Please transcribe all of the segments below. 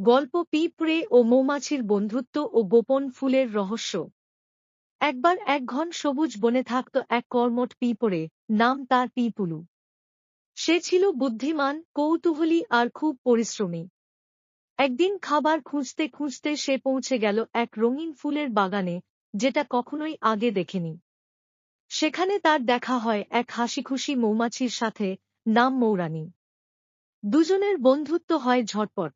গল্প পিঁপড়ে ও মৌমাছির বন্ধুত্ব ও গোপন ফুলের রহস্য। একবার এক ঘন সবুজ বনে থাকত এক কর্মঠ পিঁপড়ে, নাম তার পিপুলু। সে ছিল বুদ্ধিমান, কৌতূহলী আর খুব পরিশ্রমী। একদিন খাবার খুঁজতে খুঁজতে সে পৌঁছে গেল এক রঙিন ফুলের বাগানে, যেটা কখনোই আগে দেখেনি। সেখানে তার দেখা হয় এক হাসিখুশি মৌমাছির সাথে, নাম মৌরানী। দুজনের বন্ধুত্ব হয় ঝটপট।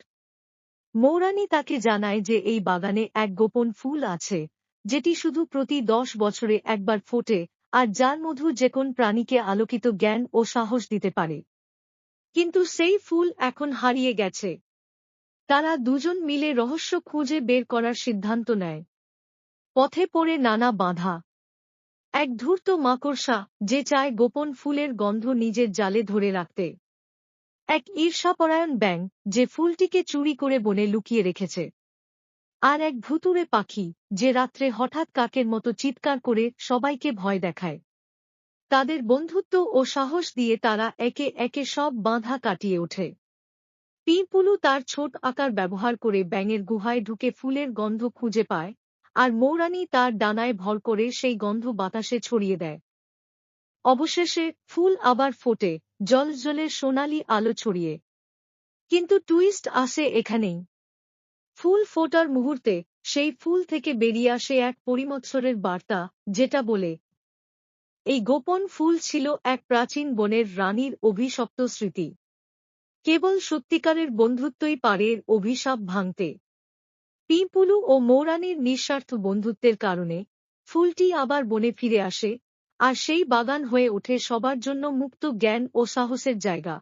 মৌরানী তাকে জানায় যে এই বাগানে এক গোপন ফুল আছে, যেটি শুধু প্রতি 10 বছরে একবার ফোটে, আর যার মধু যেকোন প্রাণীকে আলোকিত জ্ঞান ও সাহস দিতে পারে। কিন্তু সেই ফুল এখন হারিয়ে গেছে। তারা দুজন মিলে রহস্য খুঁজে বের করার সিদ্ধান্ত নেয়। পথে পড়ে নানা বাধা। এক ধূর্ত মাকড়সা, যে চায় গোপন ফুলের গন্ধ নিজের জালে ধরে রাখতে। এক ঈর্ষাপরায়ণ ব্যাঙ, যে ফুলটিকে চুরি করে বনে লুকিয়ে রেখেছে। আর এক ভুতুড়ে পাখি, যে রাত্রে হঠাৎ কাকের মতো চিৎকার করে সবাইকে ভয় দেখায়। তাদের বন্ধুত্ব ও সাহস দিয়ে তারা একে একে সব বাধা কাটিয়ে ওঠে। পিঁপুলু তার ছোট আকার ব্যবহার করে ব্যাঙের গুহায় ঢুকে ফুলের গন্ধ খুঁজে পায়, আর মৌরানী তার ডানায় ভর করে সেই গন্ধ বাতাসে ছড়িয়ে দেয়। অবশেষে ফুল আবার ফোটে, জ্বলজ্বলে সোনালি আলো ছড়িয়ে। কিন্তু টুইস্ট আসে এখানেই। ফুল ফোটার মুহূর্তে সেই ফুল থেকে বেরিয়ে আসে এক পরিমৎসরের বার্তা, যেটা বলে এই গোপন ফুল ছিল এক প্রাচীন বনের রানীর অভিশপ্ত স্মৃতি। কেবল সত্যিকারের বন্ধুত্বই পারে এর অভিশাপ ভাঙতে। পিঁপুলু ও মৌরানীর নিঃস্বার্থ বন্ধুত্বের কারণে ফুলটি আবার বনে ফিরে আসে, আর সেই বাগান হয়ে ওঠে সবার জন্য মুক্ত জ্ঞান ও সাহসের জায়গা।